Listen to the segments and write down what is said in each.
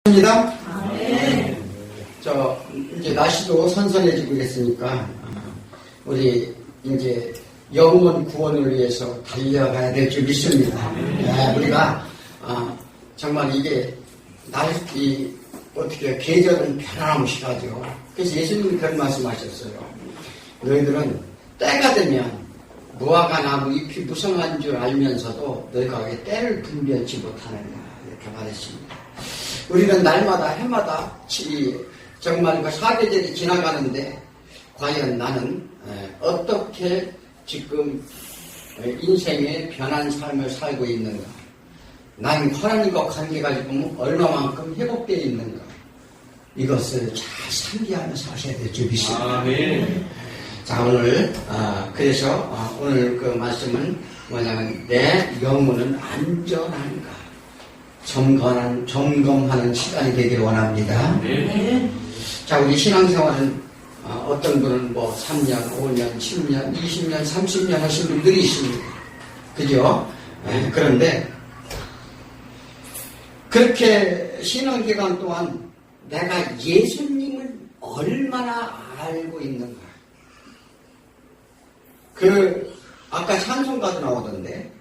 입니다. 이제 날씨도 선선해지고 있으니까 우리 이제 영혼 구원을 위해서 달려가야 될 줄 믿습니다. 우리가 정말 이게 어떻게 계절은 변함없이가죠. 그래서 예수님이 그런 말씀하셨어요. 너희들은 때가 되면 무화과 나무 잎이 무성한 줄 알면서도 너희가 왜 때를 분별치 못하느냐 이렇게 말했습니다. 우리는 날마다 해마다 정말 그 사계절이 지나가는데 과연 나는 어떻게 지금 인생의 변한 삶을 살고 있는가? 나는 하나님과 관계가 지금 얼마만큼 회복되어 있는가? 이것을 잘 상기하며 사셔야 될 줄 믿습니다. 자, 오늘 그래서 오늘 그 말씀은 뭐냐면 내 영혼은 안전한가? 점검하는 시간이 되기를 원합니다. 자, 우리 신앙생활은 어떤 분은 3년, 5년, 10년, 20년, 30년 하신 분들이 있습니다. 그죠? 그런데 그렇게 신앙기간 동안 내가 예수님을 얼마나 알고 있는가? 아까 찬송가도 나오던데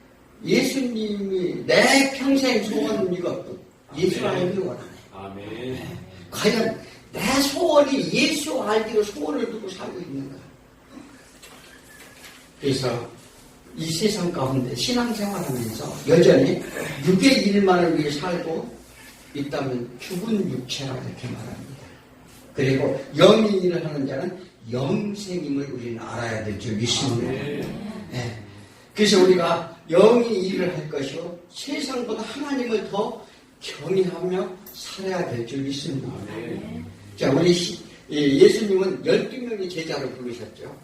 예수님이 내 평생 소원 이것도 예수 알기를 원하네. 아멘. 과연 내 소원이 예수 알기로 소원을 두고 살고 있는가? 그래서 이 세상 가운데 신앙생활하면서 여전히 육의 일만을 위해 살고 있다면 죽은 육체라 이렇게 말합니다. 그리고 영이 일을 하는 자는 영생임을 우리는 알아야 될 줄 믿습니다. 그래서 우리가 영이 일을 할 것이요 세상보다 하나님을 더 경외하며 살아야 될 줄 믿습니다. 자, 우리 예수님은 12명의 제자를 부르셨죠.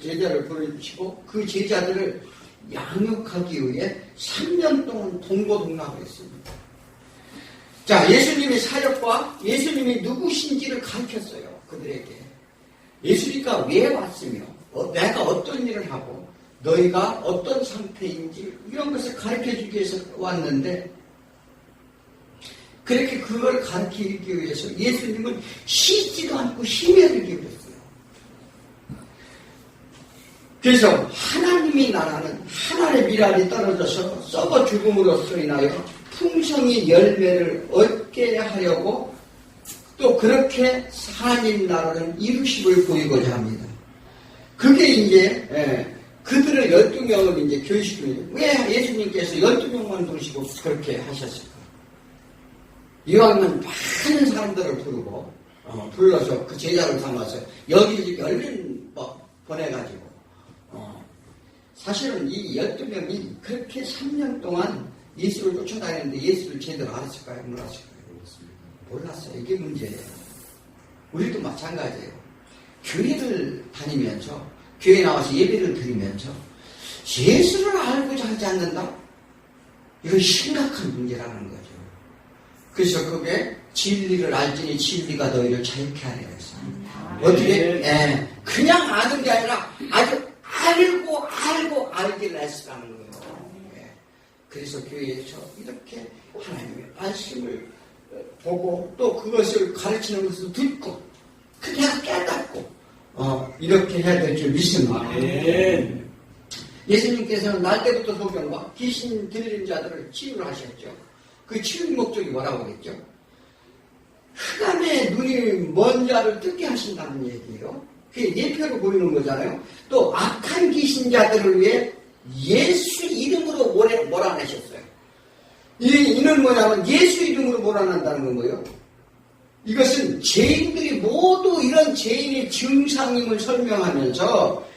제자를 부르시고 그 제자들을 양육하기 위해 3년 동안 동고동락을 했습니다. 자, 예수님의 사역과 예수님이 누구신지를 가르쳤어요. 그들에게. 예수님과 왜 왔으며 내가 어떤 일을 하고 너희가 어떤 상태인지 이런 것을 가르쳐주기 위해서 왔는데 그렇게 그걸 가르치기 위해서 예수님은 쉬지도 않고 힘을 기울였어요. 그래서 하나님의 나라는 하나님의 미랄이 떨어져서 썩어 죽음으로써 인하여 풍성히 열매를 얻게 하려고 또 그렇게 하나님 나라는 이루심을 보이고자 합니다. 그게 이제 그들을 12명을 이제 교육시키는 왜 예수님께서 12명만 두시고 그렇게 하셨을까? 이왕이면 많은 사람들을 불러서 그 제자를 삼아서 여기 열린 보내가지고 사실은 이 12명이 그렇게 3년 동안 예수를 쫓아다녔는데 예수를 제대로 알았을까요? 몰랐을까요? 몰랐어요. 이게 문제예요. 우리도 마찬가지예요. 교회를 다니면서 교회 나와서 예배를 드리면서 예수를 알고자 하지 않는다? 이건 심각한 문제라는 거죠. 그래서 그게 진리를 알지니 진리가 너희를 자유케 하려 했어. 어떻게? 그냥 아는 게 아니라 아주 알고 알기를 했으라는 거예요. 그래서 교회에서 이렇게 하나님의 말씀을 보고 또 그것을 가르치는 것을 듣고 그냥 깨닫고 이렇게 해야 될 줄 믿습니다. 예수님께서는 날 때부터 소경과 귀신 들린 자들을 치유를 하셨죠. 그 치유 목적이 뭐라고 그랬죠? 흑암의 눈이 먼 자를 뜨게 하신다는 얘기예요. 그게 예표로 보이는 거잖아요. 또 악한 귀신 자들을 위해 예수 이름으로 몰아내셨어요. 이는 뭐냐면 예수 이름으로 몰아낸다는 건 뭐예요? 이것은 죄인들이 모두 이런 죄인의 증상임을 설명하면서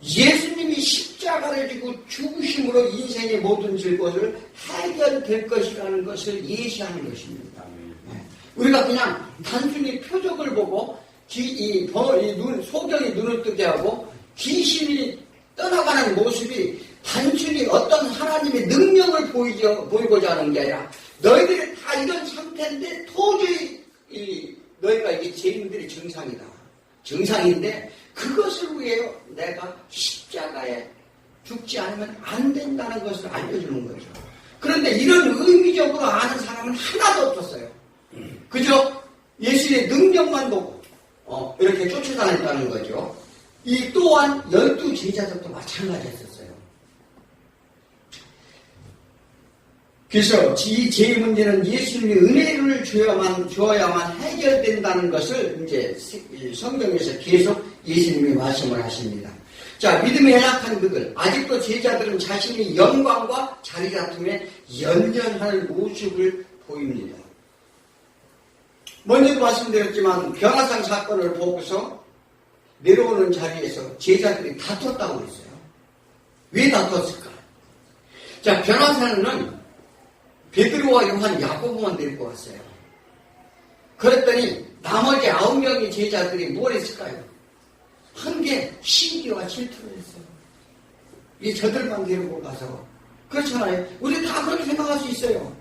예수님이 십자가를 지고 죽으심으로 인생의 모든 질것을 해결될 것이라는 것을 예시하는 것입니다. 우리가 그냥 단순히 표적을 보고 소경이 눈을 뜨게 하고 귀신이 떠나가는 모습이 단순히 어떤 하나님의 능력을 보이고자 하는 게 아니라 너희들이 다 이런 상태인데 도저히 너희가 이게 죄인들의 증상이다. 증상인데 그것을 위해 내가 십자가에 죽지 않으면 안 된다는 것을 알려주는 거죠. 그런데 이런 의미적으로 아는 사람은 하나도 없었어요. 그저 예수의 능력만 보고 이렇게 쫓아다녔다는 거죠. 이 또한 12제자들도 마찬가지였었어요. 그래서 이 제의 문제는 예수님이 은혜를 주어야만 해결된다는 것을 이제 성경에서 계속 예수님이 말씀을 하십니다. 자, 믿음에 연약한 그들, 아직도 제자들은 자신의 영광과 자리 다툼에 연연할 모습을 보입니다. 먼저도 말씀드렸지만 변화산 사건을 보고서 내려오는 자리에서 제자들이 다퉜다고 그랬어요. 왜 다퉜을까? 자, 변화산은 베드로와 요한, 야고보만 데리고 왔어요. 그랬더니 나머지 9명의 제자들이 뭘 했을까요? 한 게 시기와 질투를 했어요. 이 저들만 데리고 가서. 그렇잖아요. 우리 다 그렇게 생각할 수 있어요.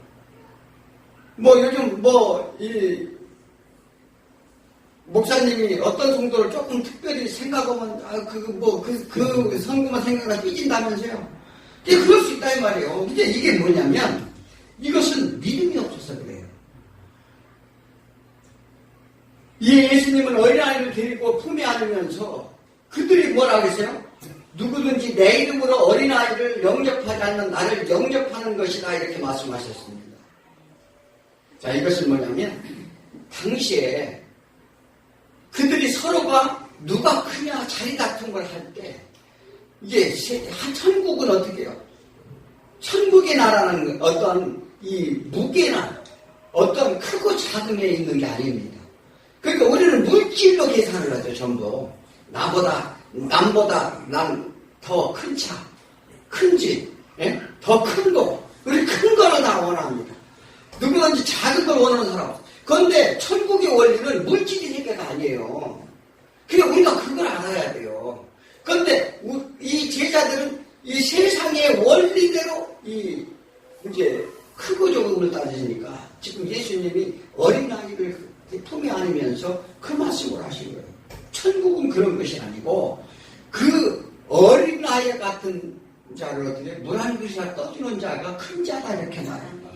요즘 목사님이 어떤 성도를 조금 특별히 생각하면, 그 성도만 생각하면 삐진다면서요. 그럴 수 있다, 이 말이에요. 근데 이게 뭐냐면, 이것은 믿음이 없어서 그래요. 이 예수님은 어린아이를 데리고 품에 안으면서 그들이 뭐라고 했어요? 누구든지 내 이름으로 어린아이를 영접하지 않는 나를 영접하는 것이다, 이렇게 말씀하셨습니다. 자, 이것은 뭐냐면 당시에 그들이 서로가 누가 크냐 자리 다툰 걸 할 때 이게 천국은 어떻게 해요? 천국의 나라는 어떤 이 무게나 어떤 크고 작음에 있는 게 아닙니다. 그러니까 우리는 물질로 계산을 하죠, 전부. 남보다 난 더 큰 차, 큰 집, 더 큰 거. 우리 큰 거를 다 원합니다. 누구든지 작은 걸 원하는 사람. 그런데 천국의 원리는 물질이 세계가 아니에요. 그러니까 우리가 그걸 알아야 돼요. 그런데 이 제자들은 이 세상의 원리대로 이제 크고 적음을 따지니까 지금 예수님이 어린아이를 품에 안으면서 그 말씀을 하신 거예요. 천국은 그런 것이 아니고 그 어린아이 같은 자를 어떻게 물 한 그릇에 떠주는 자가 큰 자다, 이렇게 말합니다.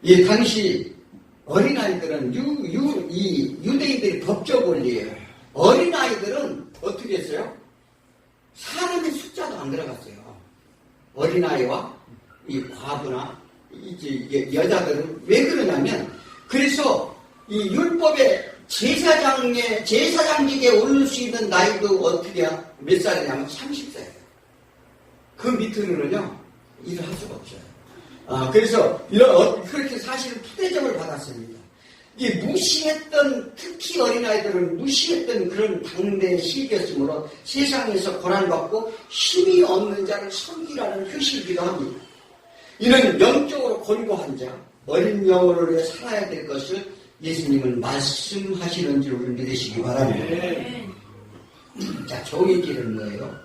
이 당시 어린아이들은 유대인들이 법적 원리예요. 어린아이들은 어떻게 했어요? 사람의 숫자도 안 들어갔어요. 어린아이와 이 과부나 이제 여자들은 왜 그러냐면, 그래서 이 율법의 제사장직에 오를 수 있는 나이도 어떻게 몇 살이냐면 30세예요. 그 밑으로는요 일을 할 수가 없어요. 그래서 그렇게 사실은 푸대접을 받았습니다. 이 무시했던, 특히 어린아이들은 무시했던 그런 당대의 시기였으므로 세상에서 고난받고 힘이 없는 자를 섬기라는 표시이기도 합니다. 이는 영적으로 곤고한 자, 어린 영혼을 위해 살아야 될 것을 예수님은 말씀하시는 줄 믿으시기 바랍니다. 자, 종의 길은 뭐예요?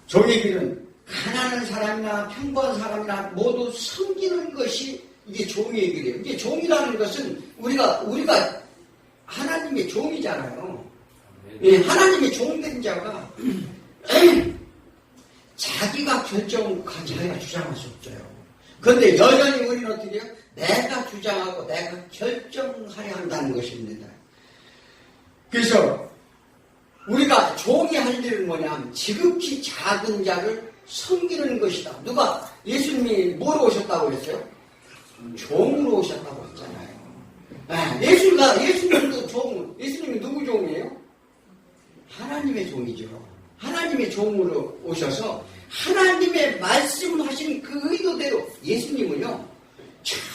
종의 길은 가난한 사람이나 평범한 사람이나 모두 섬기는 것이 이게 종의 길이에요. 이게 종이라는 것은 우리가 하나님의 종이잖아요. 예, 하나님의 종된 자가 자기가 자기가 주장할 수 없어요. 그런데 여전히 우리는 어떻게 해요? 내가 주장하고 내가 결정하려 한다는 것입니다. 그래서 우리가 종이 할 일은 뭐냐면 지극히 작은 자를 섬기는 것이다. 누가 예수님이 뭐로 오셨다고 그랬어요? 종으로 오셨다고 했잖아요. 예수님도 예수님이 누구 종이에요? 하나님의 종이죠. 하나님의 종으로 오셔서 하나님의 말씀하신 그 의도대로 예수님은요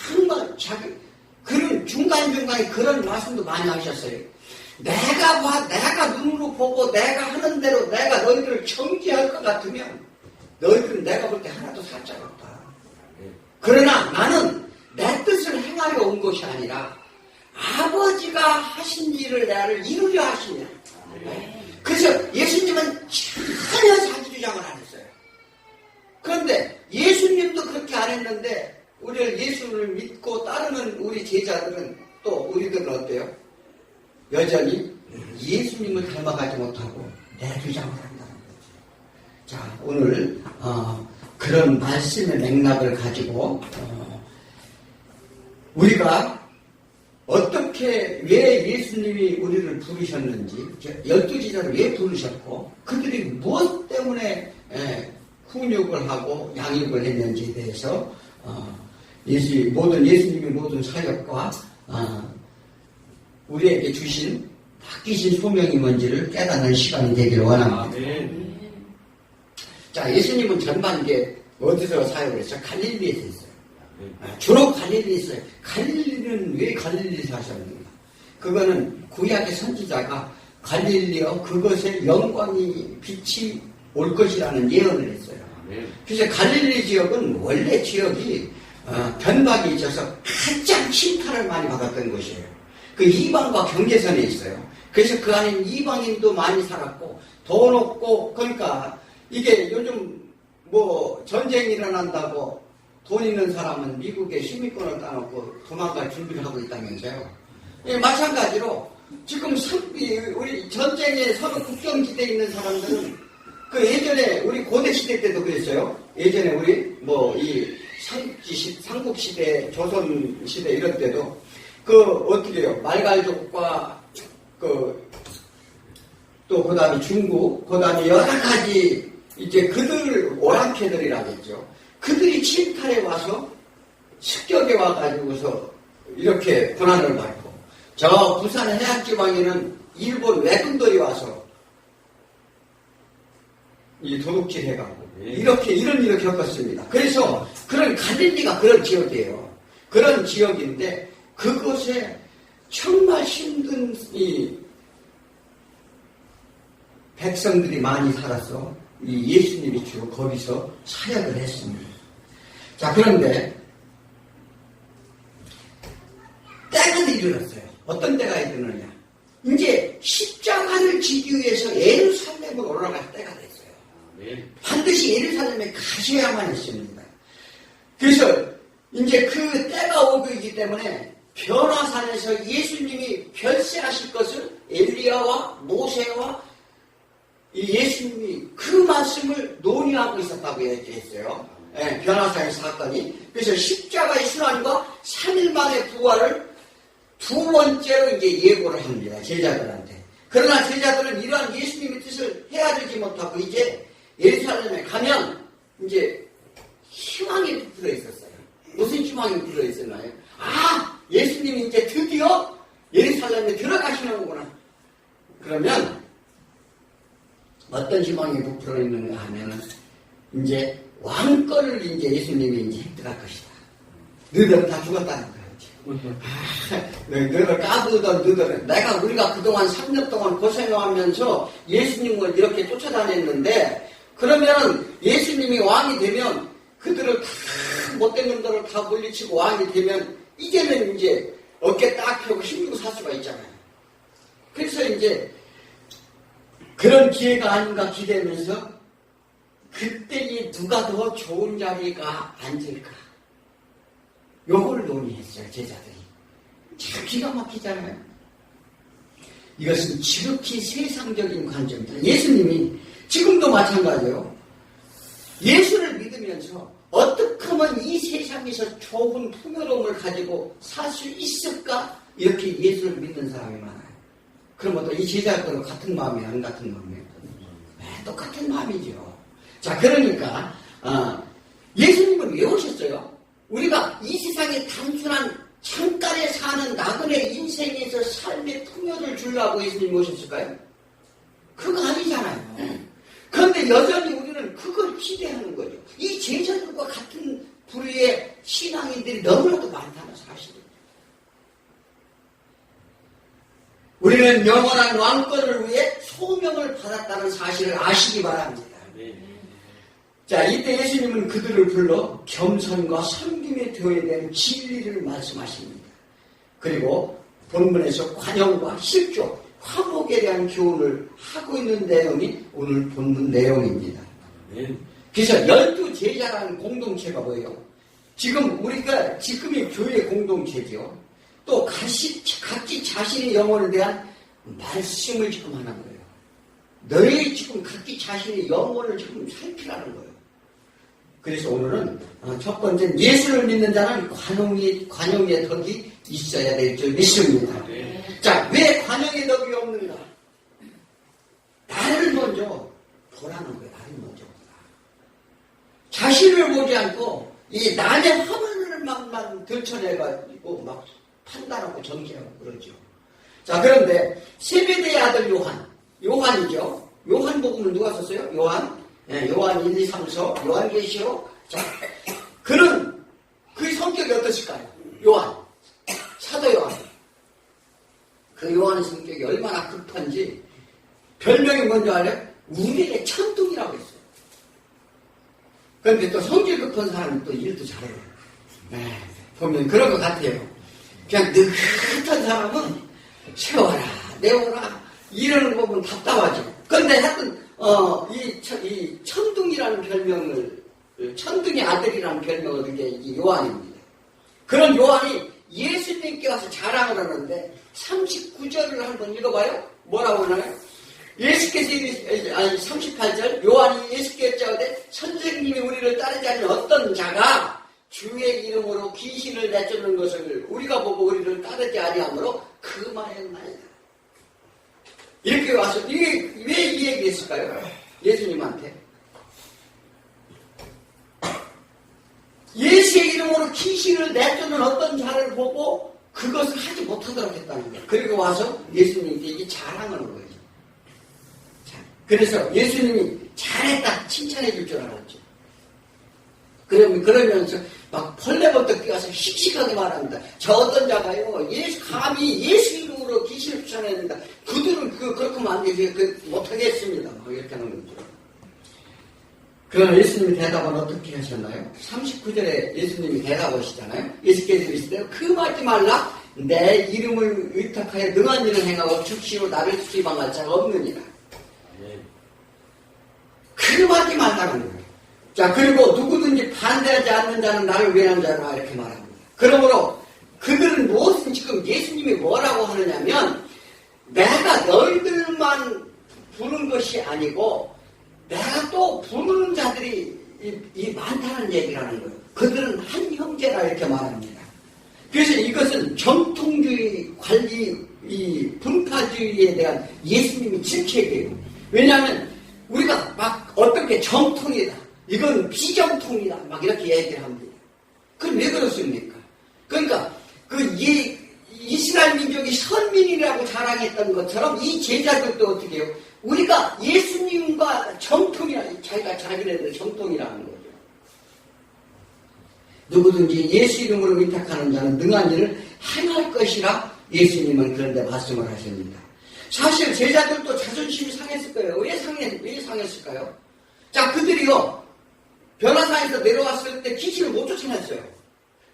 정말 그런 중간중간에 그런 말씀도 많이 하셨어요. 내가 눈으로 보고 내가 하는 대로 내가 너희들을 정죄할 것 같으면 너희들은 내가 볼 때 하나도 살짝 없다. 그러나 나는 내 뜻을 행하려 온 것이 아니라 아버지가 하신 일을 나를 이루려 하시냐. 그래서 예수님은 전혀 자기 주장을 안 했어요. 그런데 예수님도 그렇게 안 했는데 우리를 예수를 믿고 따르는 우리 제자들은 또 우리들은 어때요? 여전히 예수님을 닮아가지 못하고 내 주장을 한다는 거죠. 자, 오늘 그런 말씀의 맥락을 가지고 우리가 어떻게 왜 예수님이 우리를 부르셨는지 12제자를 왜 부르셨고 그들이 무엇 때문에 훈육을 하고 양육을 했는지에 대해서 예수님의 모든 사역과 우리에게 주신 맡기신 소명이 뭔지를 깨닫는 시간이 되기를 원합니다. 자, 예수님은 전반 이제 어디서 사역을 했어요? 갈릴리에서 했어요. 주로 갈릴리에 있어요. 갈릴리는 왜 갈릴리에서 하셨는가? 그거는 구약의 선지자가 갈릴리여 그것의 영광이 빛이 올 것이라는 예언을 했어요. 그래서 갈릴리 지역은 원래 지역이 변박이 있어서 가장 침탈을 많이 받았던 곳이에요. 그 이방과 경계선에 있어요. 그래서 그 안에 이방인도 많이 살았고 돈 없고 그러니까 이게 요즘 뭐 전쟁이 일어난다고 돈 있는 사람은 미국에 시민권을 따놓고 도망갈 준비를 하고 있다면서요. 예, 마찬가지로 지금 우리 전쟁에 서로 국경지대에 있는 사람들은 그 예전에 우리 고대 시대 때도 그랬어요. 예전에 우리 이 삼국 시대, 조선 시대 이럴 때도 어떻게 해요? 말갈족과 또 그다음에 중국, 그다음에 여러 가지 이제 그들 오랑캐들이라겠죠. 그들이 침탈에 와서 습격에 와가지고서 이렇게 고난을 받고 저 부산 해안지방에는 일본 왜군들이 와서 이 도둑질 해가고 이런 일을 겪었습니다. 그래서 그런 갈릴리가 그런 지역이에요. 그런 지역인데 그곳에 정말 힘든 이 백성들이 많이 살아서 이 예수님이 주로 거기서 사역을 했습니다. 자, 그런데 때가 이르렀어요. 어떤 때가 이르느냐? 이제 십자가를 지기 위해서 예루살렘으로 올라갈 때가 됐어요. 반드시 예루살렘에 가셔야만 했습니다. 그래서 이제 그 때가 오고 있기 때문에 변화산에서 예수님이 별세하실 것을 엘리야와 모세와 예수님이 그 말씀을 논의하고 있었다고 얘기했어요. 변화산의 사건이. 그래서 십자가의 순환과 3일 만의 부활을 두 번째로 이제 예고를 합니다. 제자들한테. 그러나 제자들은 이러한 예수님의 뜻을 헤아리지 못하고 이제 예루살렘에 가면 이제 희망이 부풀어 있었어요. 무슨 희망이 부풀어 있었나요? 예수님이 이제 드디어 예루살렘에 들어가시는구나. 그러면 어떤 희망이 부풀어 있는가 하면은 이제 왕권을 이제 예수님이 이제 획득할 것이다. 너희들은 다 죽었다는 거예요. 너희들 까부던 우리가 그동안 3년 동안 고생하면서 예수님을 이렇게 쫓아다녔는데 그러면 예수님이 왕이 되면 그들을 다 못된 놈들을 다 물리치고 왕이 되면 이제는 이제 어깨 딱 펴고 힘주고 살 수가 있잖아요. 그래서 이제 그런 기회가 아닌가 기대하면서 그때 누가 더 좋은 자리가 앉을까 요걸 논의했어요. 제자들이. 참 기가 막히잖아요. 이것은 지극히 세상적인 관점입니다. 예수님이 지금도 마찬가지예요. 예수를 믿으면서 어떻게 하면 이 세상에서 좋은 풍요로움을 가지고 살 수 있을까 이렇게 예수를 믿는 사람이 많아요. 그럼 어떤 이 제자들은 같은 마음이에요? 안 같은 마음이에요? 똑같은 마음이죠. 자, 그러니까 예수님은 왜 오셨어요? 우리가 이 세상에 단순한 잠깐에 사는 나그네 인생에서 삶의 풍요를 주려고 예수님이 오셨을까요? 그거 아니잖아요. 그런데 여전히 우리는 그걸 기대하는 거죠. 이 제자들과 같은 부류의 신앙인들이 너무나도 많다는 사실입니다. 우리는 영원한 왕권을 위해 소명을 받았다는 사실을 아시기 바랍니다. 자, 이때 예수님은 그들을 불러 겸손과 섬김에 되어야 되는 진리를 말씀하십니다. 그리고 본문에서 관용과 실조, 화목에 대한 교훈을 하고 있는 내용이 오늘 본문 내용입니다. 그래서 12제자라는 공동체가 뭐예요? 지금이 교회 공동체죠. 또 각기 자신의 영혼에 대한 말씀을 지금 하는 거예요. 너희 지금 각기 자신의 영혼을 지금 살피라는 거예요. 그래서 오늘은 첫 번째는 예수를 믿는 자는 관용의 덕이 있어야 될 줄 믿습니다. 자, 왜 관용의 덕이 없는가? 나를 먼저 보라는 거야. 나를 먼저 보라. 자신을 보지 않고 이 남의 화면을만 들춰내가지고 막 판단하고 정지하고 그러죠. 자, 그런데 세베대의 아들 요한이죠. 요한복음을 누가 썼어요? 요한 1, 2, 3, 4, 요한계시록. 자, 그는 그 성격이 어떠실까요? 사도 요한. 그 요한의 성격이 얼마나 급한지 별명이 뭔지 알아요? 우리의 천둥이라고 했어요. 그런데 또 성질 급한 사람이 또 일도 잘해요. 네, 보면 그런 것 같아요. 그냥 느긋한 사람은 세워라, 내워라 이러는 거 보면 답답하죠. 그런데 하여튼 이 천둥이라는 별명을, 천둥의 아들이라는 별명을 얻은 게 이 요한입니다. 그런 요한이 예수님께 와서 자랑을 하는데 39절을 한번 읽어봐요. 뭐라고 하나요? 예수께서 38절 요한이 예수께 여짜오되 선생님이 우리를 따르지 않는 어떤 자가 주의 이름으로 귀신을 내쫓는 것을 우리가 보고 우리를 따르지 아니하므로 금하였나이다. 이렇게 와서 이게 왜 이 얘기했을까요? 예수님한테 예수의 이름으로 귀신을 내쫓는 어떤 자를 보고 그것을 하지 못하도록 했다는 거예요. 그리고 와서 예수님께 이게 자랑하는 거예요. 그래서 예수님이 잘했다 칭찬해 줄 줄 알았죠. 그러면서 막 벌레부터 끼어서 씩씩하게 말합니다. 저 어떤 자가요 감히 예수 이름으로 귀신을 쫓아냅니다. 그들은 그렇게 하면 안 되지 못하겠습니다. 이렇게 하는 거죠. 그러나 예수님이 대답은 어떻게 하셨나요? 39절에 예수님이 대답하시잖아요. 예수께서 이르시되 금하지 말라. 내 이름을 의탁하여 능한 일을 행하고 즉시로 나를 수입할 자가 없느니라. 금하지 말라는 거예요. 자, 그리고 누구든지 반대하지 않는 자는 나를 위한 자라 이렇게 말합니다. 그러므로 그들은 무엇은 지금 예수님이 뭐라고 하느냐면 내가 너희들만 부른 것이 아니고 내가 또 부르는 자들이 많다는 얘기라는 거예요. 그들은 한 형제라 이렇게 말합니다. 그래서 이것은 정통주의 관리, 이 분파주의에 대한 예수님이 질책이에요. 왜냐하면 우리가 막 어떻게 정통이다, 이건 비정통이다, 막 이렇게 얘기를 합니다. 그럼 왜 그렇습니까? 그러니까 이스라엘 민족이 선민이라고 자랑했던 것처럼 이 제자들도 어떻게 해요? 우리가 예수님과 자기가 자기네들 정통이라는 거죠. 누구든지 예수 이름으로 위탁하는 자는 능한 일을 행할 것이라 예수님은 그런데 말씀을 하십니다. 사실 제자들도 자존심이 상했을 거예요. 왜 상했을까요? 자, 그들이요 변화산에서 내려왔을 때 귀신을 못 쫓아냈어요.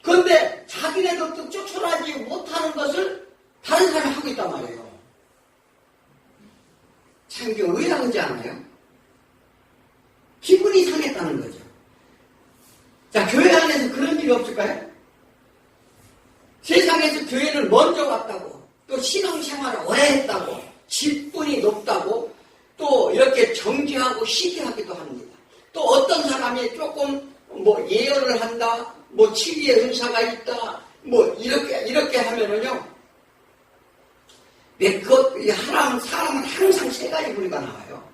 그런데 자기네들도 쫓아나지 못하는 것을 다른 사람이 하고 있단 말이에요. 참 이게 의아하지 않아요? 기분이 상했다는 거죠. 자, 교회 안에서 그런 일이 없을까요? 세상에서 교회를 먼저 왔다고, 또 신앙생활을 오래 했다고, 직분이 높다고, 또 이렇게 정지하고 시기하기도 합니다. 또 어떤 사람이 조금 예언을 한다, 치유의 은사가 있다, 이렇게 하면은요, 사람은 항상 세 가지 부류가 나와요.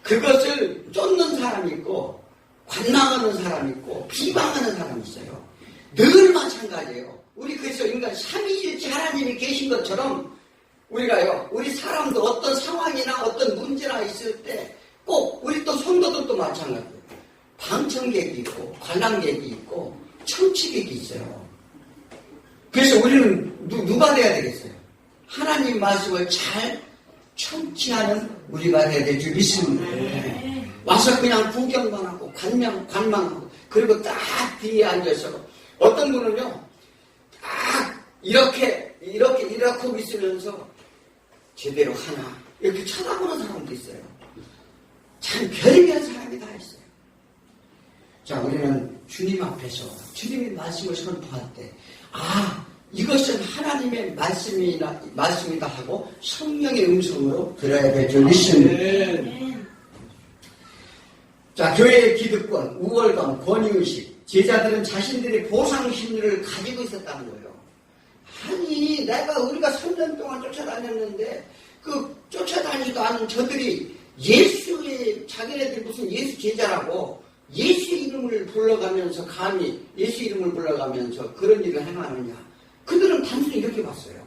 그것을 쫓는 사람이 있고, 관망하는 사람이 있고, 비방하는 사람이 있어요. 늘 마찬가지예요. 우리 그래서 인간 삼위일체 하나님이 계신 것처럼 우리가요, 우리 사람도 어떤 상황이나 어떤 문제나 있을 때 꼭 우리 또 성도들도 마찬가지예요. 방청객이 있고, 관람객이 있고, 청취객이 있어요. 그래서 우리는 누가 돼야 되겠어요? 하나님 말씀을 잘 청취하는 우리가 돼야 될 줄 믿습니다. 네. 와서 그냥 구경만 하고 관망하고 그리고 딱 뒤에 앉아서 어떤 분은요 딱 이렇게 있으면서 제대로 하나 이렇게 쳐다보는 사람도 있어요. 참 별의별 사람이 다 있어요. 자, 우리는 주님 앞에서 주님의 말씀을 선포할 때 이것은 하나님의 말씀이다 하고 성령의 음성으로 들어야 될 줄 믿습니다. 자, 교회의 기득권, 우월감, 권위의식, 제자들은 자신들의 보상심리를 가지고 있었다는 거예요. 아니, 우리가 3년 동안 쫓아다녔는데, 쫓아다니지도 않은 저들이 자기네들이 무슨 예수 제자라고, 예수 이름을 불러가면서, 감히 예수 이름을 불러가면서 그런 일을 행하느냐. 그들은 단순히 이렇게 봤어요.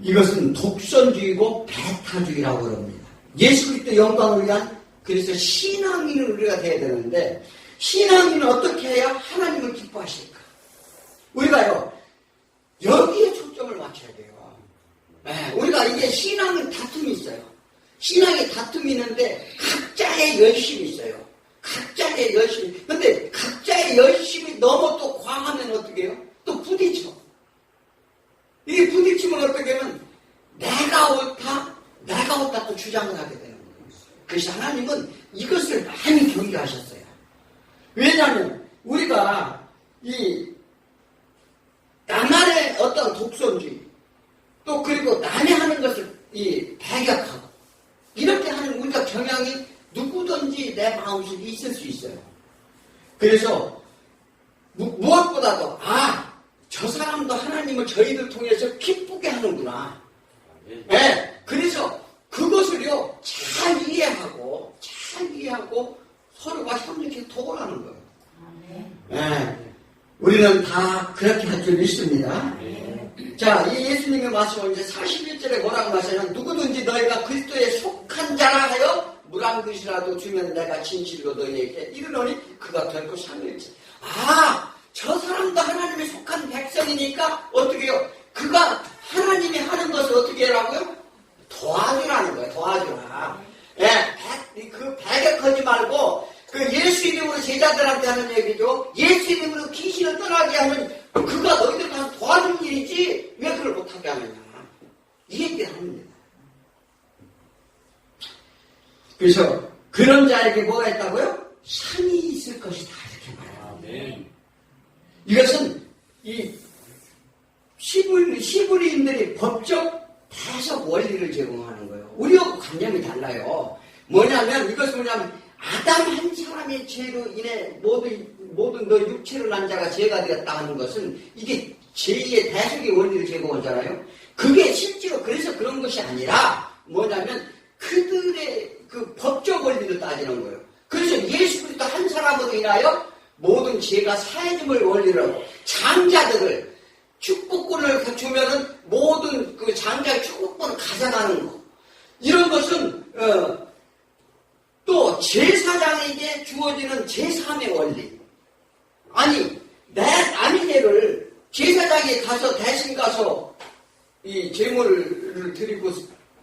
이것은 독선주의고 배타주의라고 합니다. 예수 그리스도 영광을 위한, 그래서 신앙인을 우리가 돼야 되는데, 신앙인은 어떻게 해야 하나님을 기뻐하실까? 우리가요, 여기에 초점을 맞춰야 돼요. 네, 우리가 이게 신앙은 다툼이 있어요. 신앙에 다툼이 있는데 각자의 열심이 있어요. 각자의 열심이. 근데 각자의 열심이 너무 또 과하면 어떻게 해요? 또 부딪혀. 이게 부딪히면 어떻게 하면 내가 옳다 또 주장을 하게 되는 거예요. 그래서 하나님은 이것을 많이 경계하셨어요. 왜냐하면 우리가 나만의 어떤 독선주의 또 그리고 남이 하는 것을 배격하고 이렇게 하는 우리가 경향이 누구든지 내 마음속에 있을 수 있어요. 그래서 무엇보다도 저 사람도 하나님을 저희들 통해서 기쁘게 하는구나. 네, 그래서 그것을요 잘 이해하고 서로가 협력해서 도움하는 거예요. 네, 우리는 다 그렇게 할 줄 믿습니다. 자, 이 예수님의 말씀은 이제 41절에 뭐라고 하시냐면 누구든지 너희가 그리스도에 속한 자라 하여 물 한 그릇이라도 주면 내가 진실로 너희에게 이르노니 그가 결코 상일지. 저 사람도 하나님에 속한 백성이니까 어떻게 해요? 그가 하나님이 하는 것을 어떻게 하라고요? 도와주라는 거예요. 도와주라. 배격하지 말고 예수 이름으로 제자들한테 하는 얘기죠. 예수 이름으로 귀신을 떠나게 하면 그가 너희들 가서 도와준 일이지 왜 그걸 못하게 하느냐. 이 얘기를 합니다. 그래서 그런 자에게 뭐가 있다고요? 상이 있을 것이다 이렇게 말해요. 이것은 이 시브리인들이 법적 해석 원리를 제공하는 거예요. 우리하고 관념이 달라요. 이것은 뭐냐면 아담 한 사람의 죄로 인해 모든 너 육체로 난 자가 죄가 되었다 하는 것은 이게 제2의 대속의 원리를 제공하잖아요. 그게 실제로 그래서 그런 것이 아니라 그들의 법적 원리를 따지는 거예요. 그래서 예수 그리스도 한 사람으로 인하여 모든 죄가 사해짐을 원리로 하고 장자들을 축복권을 주면은 모든 장자의 축복권을 가져가는 거. 이런 것은 또 제사장에게 주어지는 제3의 원리. 남의 죄를 제사장이 대신 가서 이 제물을 드리고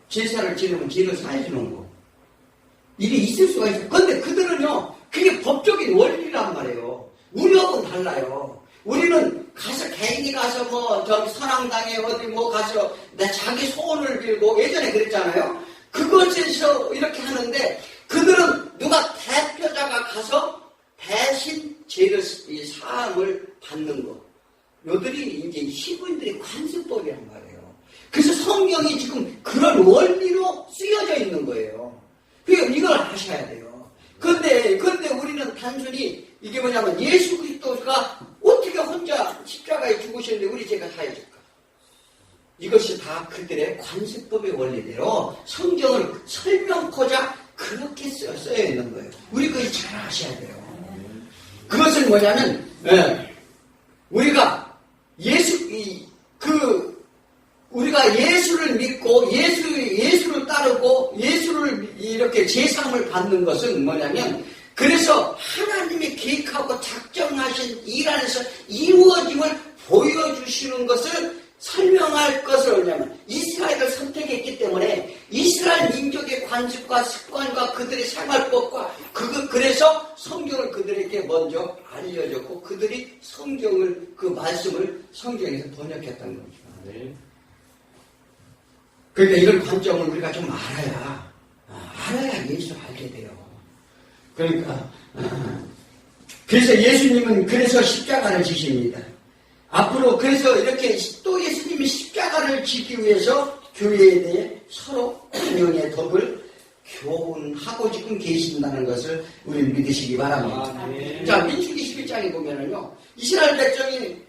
제사를 지내면 죄를 사해주는 거. 일이 있을 수가 있어요. 그런데 그들은요, 그게 법적인 원리란 말이에요. 우리하고는 달라요. 우리는 개인이 가서 선앙당에 가서 자기 소원을 빌고 예전에 그랬잖아요. 그것에서 이렇게 하는데 그들은 누가 대표자가 가서 대신 죄를 사함을 받는 거. 요들이 이제 시부인들의 관습법이란 말이에요. 그래서 성경이 지금 그런 원리로 쓰여져 있는 거예요. 그러니까 이걸 아셔야 돼요. 그런데 우리는 단순히 이게 뭐냐면 예수 그리스도가 어떻게 혼자 십자가에 죽으셨는데 우리 죄가 사해질까? 이것이 다 그들의 관습법의 원리대로 성경을 설명코자 그렇게 쓰여 있는 거예요. 우리 그걸 잘 아셔야 돼요. 그것은 뭐냐면 우리가 예수를 믿고 예수를 따르고 예수를 이렇게 제사함을 받는 것은 뭐냐면 그래서 하나님이 계획하고 작정하신 일 안에서 이루어짐을 보여주시는 것을 설명할 것을 뭐냐면 이스라엘을 선택했기 때문에 이스라엘 민족의 관습과 습관과 그들의 생활법과 그래서 성경을 그들에게 먼저 알려줬고 그들이 말씀을 성경에서 번역했다는 겁니다. 네. 그러니까 이런 관점을 우리가 좀 알아야 예수를 알게 돼요. 그러니까 그래서 예수님은 그래서 십자가를 지십니다. 앞으로 그래서 이렇게 또 예수님이 십자가를 지기 위해서 교회에 대해 서로 관용의 덕을 교훈하고 지금 계신다는 것을 우리 믿으시기 바랍니다. 자, 민수기 11장에 보면은요, 이스라엘 백성이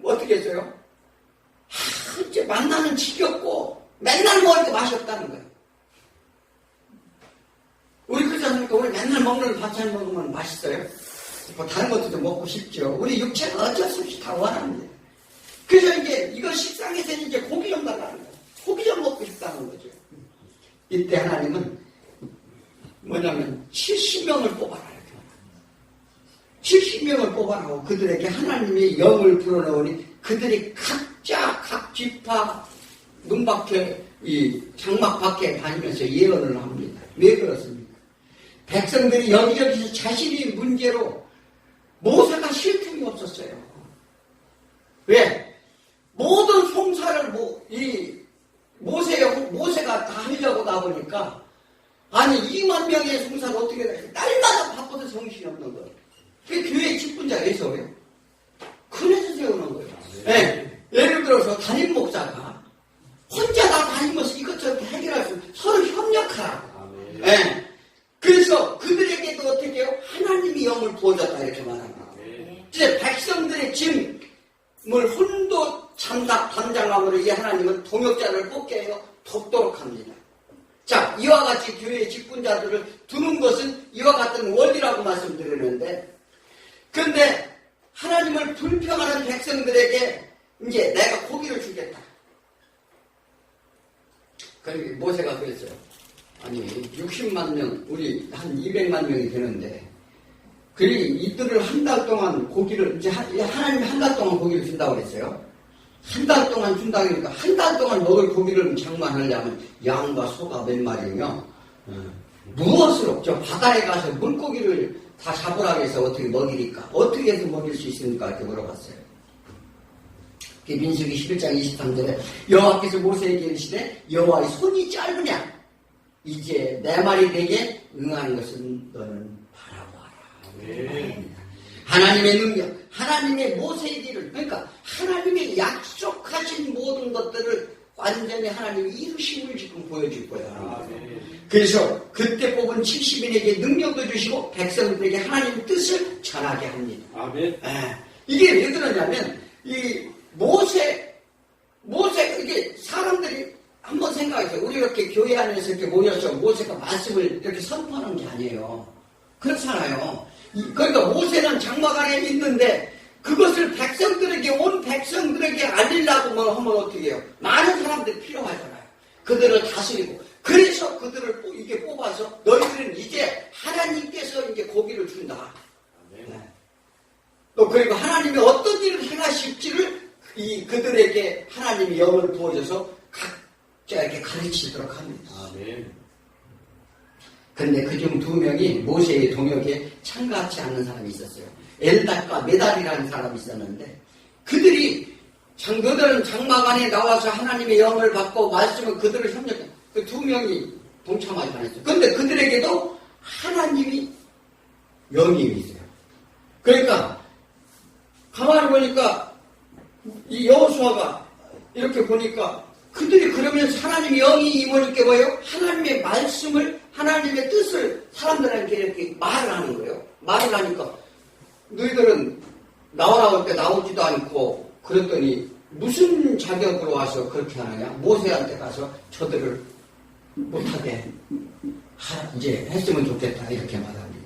어떻게 했어요? 이제 만나는 지겹고 맨날 먹으니까 맛이 없다는 거예요. 우리 그렇지 않습니까? 우리 맨날 먹는 반찬 먹으면 맛있어요? 뭐 다른 것도 좀 먹고 싶죠. 우리 육체는 어쩔 수 없이 다 원합니다. 그래서 이제 이거 식상에서는 이제 고기 좀 달라는 거예요. 고기 좀 먹고 싶다는 거죠. 이때 하나님은 뭐냐면 70명을 뽑아라. 70명을 뽑아라고 그들에게 하나님의 영을 불어넣으니 그들이 각자 각 지파 문밖에 이 장막 밖에 다니면서 예언을 합니다. 왜 그렇습니까? 백성들이 여기저기서 자신의 문제로 모세가 쉴 틈이 없었어요. 왜? 모든 송사를 모세가 다 하려고 나보니까 아니 2만 명의 송사를 어떻게 해? 날마다 바빠서 정신이 없는 거예요. 그게 교회의 직분자가 있어요. 그래서 세우는 거예요. 네. 예를 들어서 담임 목사가 혼자 다 다니면서 이것저것 해결할 수 서로 협력하라고. 네. 그래서 그들에게도 어떻게 해요? 하나님이 영을 부어줬다 이렇게 말합니다. 이제 백성들의 짐을 혼도 담장함으로 이 하나님은 동역자를 뽑게 해요. 돕도록 합니다. 자, 이와 같이 교회의 직분자들을 두는 것은 이와 같은 원리라고 말씀드리는데, 그런데 하나님을 불평하는 백성들에게 이제 내가 고기를 주겠다. 그러니까 모세가 그랬어요. 아니 60만 명, 우리 한 200만 명이 되는데 이들을 한 달 동안 고기를 이제 하나님이 한 달 동안 고기를 준다고 그랬어요. 한 달 동안 준다고 하니까 한 달 동안 먹을 고기를 장만하려면 양과 소가 몇 마리며 무엇으로 저 바다에 가서 물고기를 다 잡으라고 해서 어떻게 먹이니까 어떻게 해서 먹일 수 있습니까? 이렇게 물어봤어요. 민수기 11장 23절에 여호와께서 모세에게 이르시되 여호와의 손이 짧으냐 이제 내 말이 내게 응하는 것은 너는 바라보아라. 하나님의 능력, 하나님의 모세의 일을, 그러니까 하나님의 약속하신 모든 것들을 완전히 하나님이 이루심을 지금 보여줄 거예요. 그래서 그때 뽑은 70인에게 능력도 주시고 백성들에게 하나님의 뜻을 전하게 합니다. 아멘. 이게 왜 그러냐면 이 모세가 이게 사람들이 한번 생각해요. 우리 이렇게 교회 안에서 이렇게 모여서 모세가 말씀을 이렇게 선포하는 게 아니에요. 그렇잖아요. 그러니까 모세는 장막 안에 있는데 그것을 백성들에게 온 백성들에게 알리려고 뭐 하면 어떻게 해요? 많은 사람들이 필요하잖아요. 그들을 다스리고 그래서 그들을 이게 뽑아서 너희들은 이제 하나님께서 이제 고기를 준다. 네. 또 그리고 하나님이 어떤 일을 행하실지를 그들에게 하나님이 영을 부어줘서 각자 이렇게 가르치도록 합니다. 아멘. 그런데 그중 2명이 모세의 동역에 참가하지 않는 사람이 있었어요. 엘닷과 메달이라는 사람이 있었는데 그들은 장막 안에 나와서 하나님의 영을 받고 말씀을 그들을 협력해. 그 2명이 동참하지 않았어요. 그런데 그들에게도 하나님이 영이 있어요. 그러니까 가만히 보니까 이 여호수아가 이렇게 보니까 그들이 그러면 하나님의 영이 임하니까 뭐예요? 하나님의 말씀을 하나님의 뜻을 사람들한테 이렇게 말을 하는 거예요. 말을 하니까 너희들은 나오라고 할 때 나오지도 않고 그랬더니 무슨 자격으로 와서 그렇게 하느냐? 모세한테 가서 저들을 못하게 이제 했으면 좋겠다 이렇게 말합니다.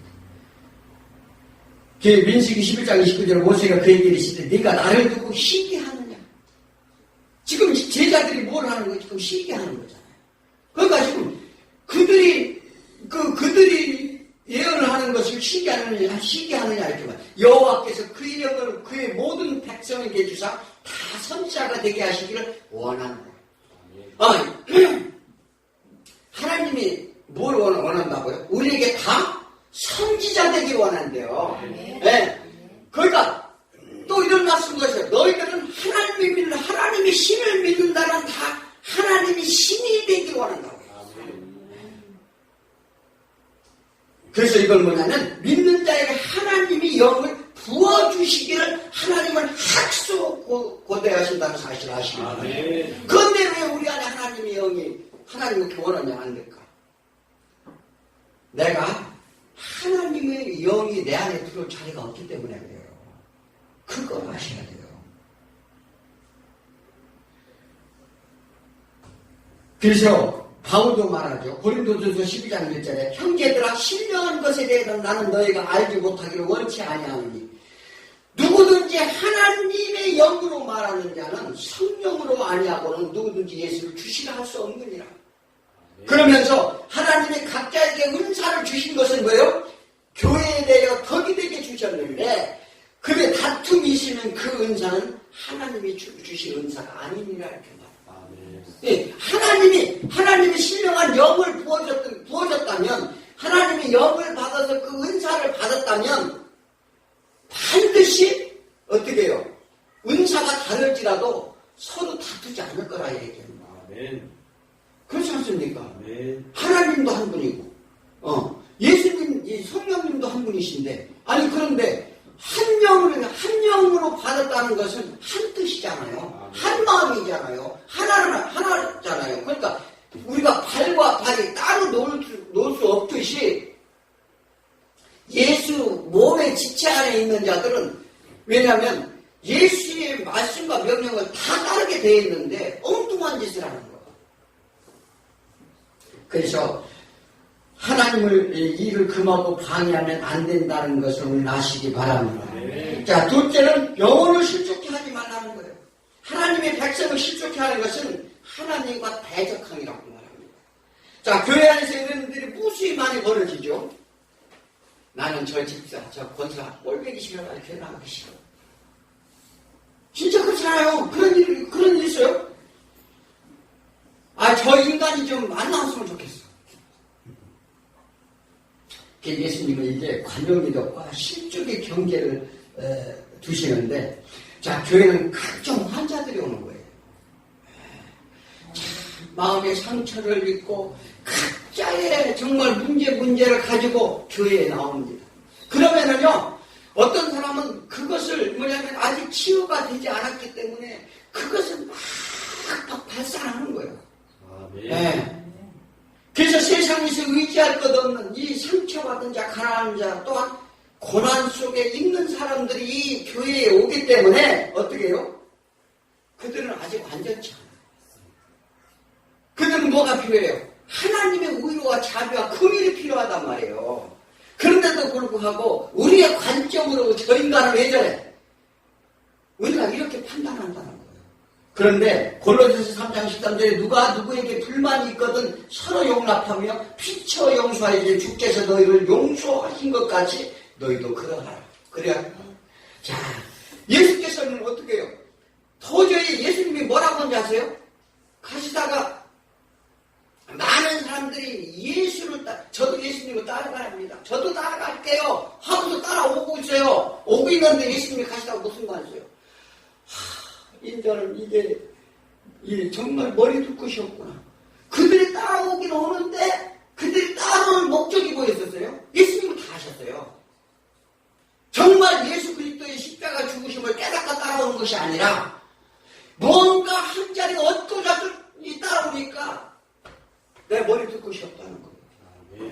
민수기 11장 29절에 모세가 그에게 이르시되 네가 나를 두고 시기하느냐? 지금 제자들이 뭘 하는 거예요? 지금 시기하는 거잖아요. 그러니까 지금 그들이 예언을 하는 것을 시기하느냐 이렇게 말. 여호와께서 그의 영을 그의 모든 백성에게 주사 다 선지자가 되게 하시기를 원하는 거예요. 하나님이 뭘 원한다고요? 우리에게 다 선지자 되기 원한대요. 네. 그러니까 또 이런 말씀도 있어요. 너희들은 하나님의 신을 믿는다는 다 하나님이 신이 되기 원한다고요. 그래서 이건 뭐냐면 믿는 자에게 하나님이 영을 부어주시기를 하나님은 학수 고대하신다는 사실을 아시기 바랍니다. 그런데 왜 우리 안에 하나님의 영이 하나님을 원하냐 안 될까? 내가 하나님의 영이 내 안에 들어올 자리가 없기 때문에 그래요. 그걸 아셔야 돼요. 그래서 바울도 말하죠. 고린도전서 12장 1절에 형제들아 신령한 것에 대해서 나는 너희가 알지 못하기를 원치 아니하노니 누구든지 하나님의 영으로 말하는 자는 성령으로 아니하고는 누구든지 예수를 주시라 할 수 없느니라. 그러면서 하나님이 각자에게 은사를 주신 것은 뭐예요? 교회에 대하여 덕이 되게 주셨는데 그의 다툼이 있으면 그 은사는 하나님이 주신 은사가 아니니라 이렇게 말합니다. 네, 하나님이 신령한 영을 부어줬다면 하나님의 영을 받아서 그 은사를 받았다면 반드시 어떻게 해요? 은사가 다를지라도 서로 다투지 않을 거라 얘기합니다. 그렇지 않습니까? 하나님도 한 분이고 예수님, 성령님도 한 분이신데 아니 그런데 한 영으로 받았다는 것은 한 뜻이잖아요. 한 마음이잖아요. 하나잖아요. 그러니까 우리가 발과 발이 따로 놓을 수 없듯이 예수 몸의 지체 안에 있는 자들은 왜냐하면 예수의 말씀과 명령을 다 따르게 되어 있는데 엉뚱한 짓을 하는 거예요. 그래서 하나님을 일을 금하고 방해하면 안 된다는 것을 오늘 아시기 바랍니다. 자, 둘째는 영혼을 실족케 하지 말라는 거예요. 하나님의 백성을 실족케 하는 것은 하나님과 대적항이라고 말합니다. 자, 교회 안에서 이런 일들이 무수히 많이 벌어지죠. 나는 저 집사, 저 권사 꼴보기 싫어, 교회 나가기 싫어. 진짜 그렇잖아요. 그런 일 있어요? 저 인간이 좀 안 나왔으면 좋겠어. 예수님은 이제 관용기덕과 실족의 경계를 두시는데, 자, 교회는 각종 환자들이 오는 거예요. 마음의 상처를 입고 각자의 정말 문제를 가지고 교회에 나옵니다. 그러면은요, 어떤 사람은 그것을 뭐냐면 아직 치유가 되지 않았기 때문에 그것을 막 발산하는 거예요. 네. 그래서 세상에서 의지할 것 없는 이 상처받은 자, 가난한 자, 또한 고난 속에 있는 사람들이 이 교회에 오기 때문에 어떻게 해요? 그들은 아직 완전치 않아요. 그들은 뭐가 필요해요? 하나님의 의로와 자비와 긍휼이 필요하단 말이에요. 그런데도 불구하고 우리의 관점으로 저 인간은 왜 저래? 우리가 이렇게 판단한다는 거예요. 그런데 골로새서 3장 13절에 누가 누구에게 불만이 있거든 서로 용납하며 피쳐 용서하지 주께서 너희를 용서하신 것 같이 너희도 그러하라. 그래야. 자, 예수께서는 어떻게 해요? 도저히 예수님이 뭐라고 하는지 아세요? 가시다가 많은 사람들이 예수를 저도 예수님을 따라갑니다. 저도 따라갈게요. 하고서 따라오고 있어요. 오고 있는데 예수님이 가시다가 무슨 말이세요? 인자는 이게 정말 머리 둘 것이 없구나. 그들이 따라오긴 오는데 그들이 따라오는 목적이 뭐였었어요? 예수님은 다 하셨어요. 정말 예수 그리스도의 십자가 죽으심을 깨닫고 따라오는 것이 아니라 뭔가 한 자리 얻고자 따라오니까 내 머리 둘 것이 없다는 거예요.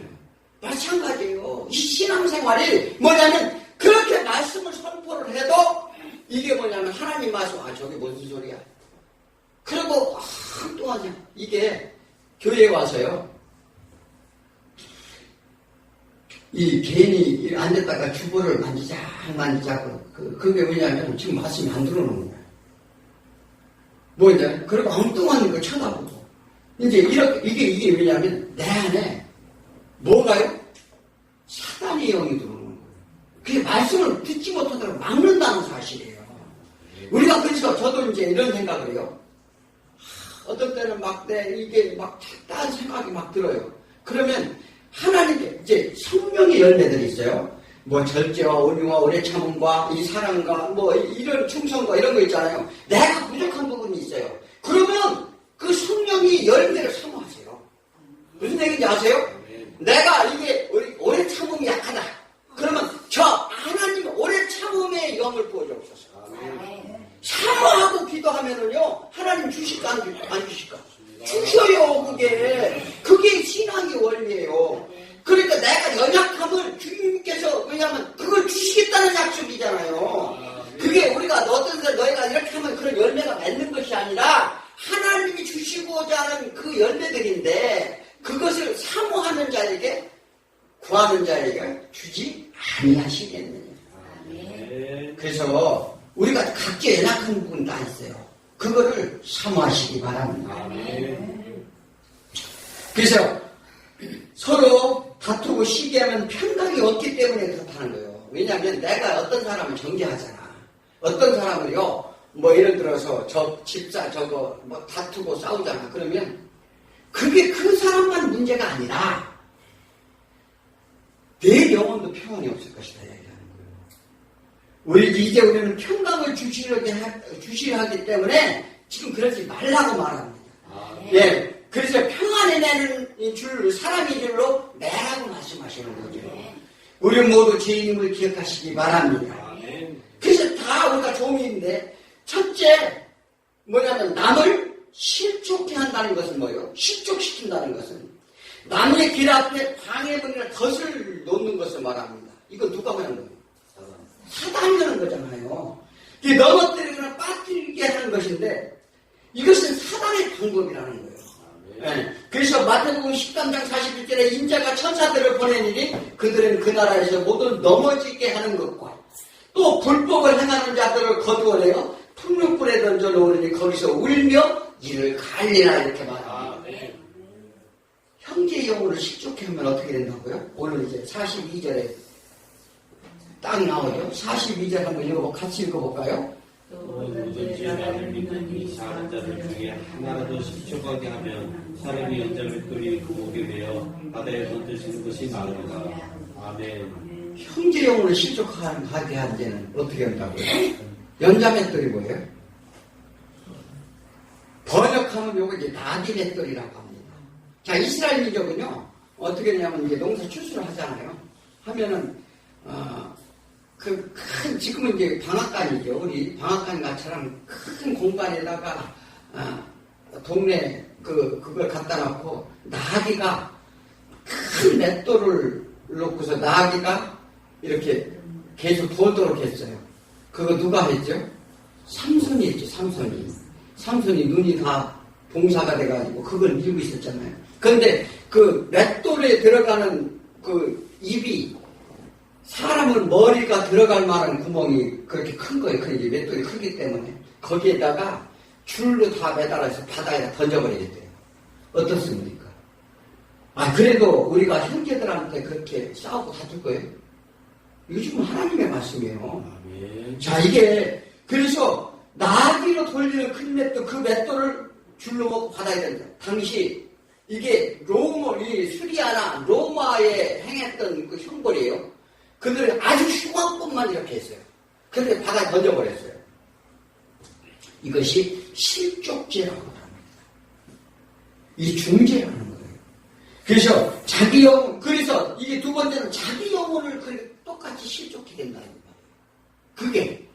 마찬가지예요. 이 신앙생활이 뭐냐면 그렇게 말씀을 선포를 해도 이게 뭐냐면 하나님 말씀 저게 무슨 소리야. 그리고 한동안 이게 교회에 와서요. 이 괜히 앉았다가 주보를 만지자고 그게 뭐냐면 지금 말씀이 안 들어오는 거예요. 뭐냐 그리고 엉뚱한 거 쳐다보고 이제 이게 뭐냐면 내 안에 뭐가요? 사단의 영이 들어오는 거예요. 그게 말씀을 듣지 못하도록 막는다는 사실이에요. 우리가 그래서 저도 이제 이런 생각을 해요. 어떤 때는 이게 막 딴 생각이 막 들어요. 그러면 하나님께 이제 성령의 열매들이 있어요. 뭐 절제와 온유와 오래 참음과 이 사랑과 뭐 이런 충성과 이런 거 있잖아요. 내가 부족한 부분이 있어요. 그러면 그 성령이 열매를 사모하세요. 무슨 얘기인지 아세요? 내가 이게 오래 참음이 약하다. 그러면 저 하나님 오래 참음의 영을 부어주옵소서. 사모하고 기도하면은요 하나님 주실까 안 주실까? 주셔요. 그게 신앙의 원리예요. 그러니까 내가 사마시기잖아요. 그게 우리가 너희가 이렇게 하면 그런 열매가 맺는 것이 아니라 하나님이 주시고자 하는 그 열매들인데 그것을 사모하는 자에게 구하는 자에게 주지 아니하시겠느냐. 그래서 우리가 각자 연약한 부분 다 있어요. 그거를 사모하시기 바랍니다. 그래서 서로 다투고 시기하면 평강이 없기 때문에 그렇다는 거예요. 왜냐하면 내가 어떤 사람을 정죄하잖아. 어떤 사람을요, 뭐 예를 들어서 저 집사 저거 뭐 다투고 싸우잖아. 그러면 그게 그 사람만 문제가 아니라 내 영혼도 평안이 없을 것이다 얘기하는 거예요. 이제 우리는 평강을 주시려 하기 때문에 지금 그러지 말라고 말합니다. 예. 그래서 평안을 내는 줄 사람이 줄로 내라고 말씀하시는 거죠. 우리 모두 죄인임을 기억하시기 바랍니다. 그래서 다 우리가 종인데 첫째 뭐냐면 남을 실족해 한다는 것은 뭐예요? 실족시킨다는 것은 남의 길 앞에 방해물이나 덫을 놓는 것을 말합니다. 이거 누가 하는 거예요? 사단이 하는 거잖아요. 넘어뜨리거나 빠뜨리게 하는 것인데 이것은 사단의 방법이라는 거예요. 네. 그래서 마태복음 13장 41절에 인자가 천사들을 보내니니 그들은 그 나라에서 모두 넘어지게 하는 것과 또 불법을 행하는 자들을 거두어내어 풍력불에 던져 놓으니 거기서 울며 이를 갈리라 이렇게 말합니다. 형제의 영혼을 실족해 하면 어떻게 된다고요? 오늘 이제 42절에 딱 나오죠. 42절 한번 같이 읽어볼까요? 누구든지 나를 믿는 이 사는 자들 중에 하나라도 실족하게 하면 사람이 연장을 끓이 고목이 되어 바다에 던져지는 것이 나으리라. 아멘. 형제 영혼을 실족하게 한 데는 어떻게 한다고요? 연자맷돌이 뭐예요? 번역하면 요거 이제 나디맷돌이라고 합니다. 자, 이스라엘 민족은요, 어떻게 되냐면 이제 농사 추수를 하잖아요. 하면은, 지금은 이제 방앗간이죠. 우리 방앗간 같처럼 큰 공간에다가, 동네 그걸 갖다 놓고, 나귀가 큰 맷돌을 놓고서 나귀가 이렇게 계속 돌도록 했어요. 그거 누가 했죠? 삼손이 했죠, 삼손이 눈이 다 봉사가 돼가지고 그걸 밀고 있었잖아요. 그런데 그 맷돌에 들어가는 그 입이 사람은 머리가 들어갈 만한 구멍이 그렇게 큰 거예요. 그 이제 맷돌이 크기 때문에 거기에다가 줄로 다 매달아서 바다에다 던져버리겠대요. 어떻습니까? 그래도 우리가 형제들한테 그렇게 싸우고 다툴 거예요? 요즘은 하나님의 말씀이에요. 자, 이게 그래서 나귀로 돌리는 큰 맷돌, 그 맷돌을 줄로 먹고 바다에 던져. 당시 이게 수리아나 로마에 행했던 그 형벌이에요. 그들은 아주 흉한 것만 이렇게 했어요. 그런데 바다에 던져버렸어요. 이것이 실족죄라고 합니다. 이 중죄라는 거예요. 그래서 자기 영혼, 그래서 이게 두 번째는 자기 영혼을 똑같이 실족해 된다는 거예요. 그게.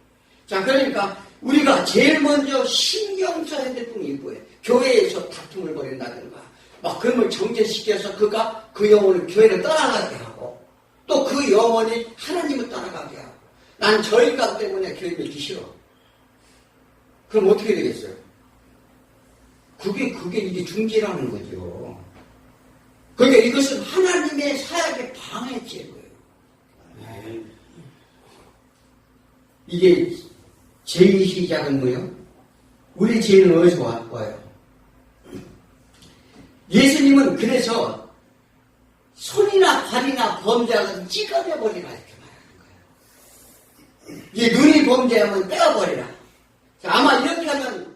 자, 그러니까 우리가 제일 먼저 신경 써야 될 부분이 뭐예요? 교회에서 다툼을 벌인다든가, 막 그걸 정죄시켜서 그가 그 영혼을 교회를 떠나가게 하고, 또 그 영혼이 하나님을 떠나가게 하고, 난 저 인간 때문에 교회 믿기 싫어. 그럼 어떻게 되겠어요? 그게 이게 중죄라는 거죠. 그러니까 이것은 하나님의 사역의 방해죄고요. 이게 죄의 시작은 뭐예요? 우리 죄는 어디서 와요? 예수님은 그래서 손이나 발이나 범죄하면 찌꺼내버리라 이렇게 말하는 거예요. 이게 눈이 범죄하면 떼어버리라. 자, 아마 이렇게 하면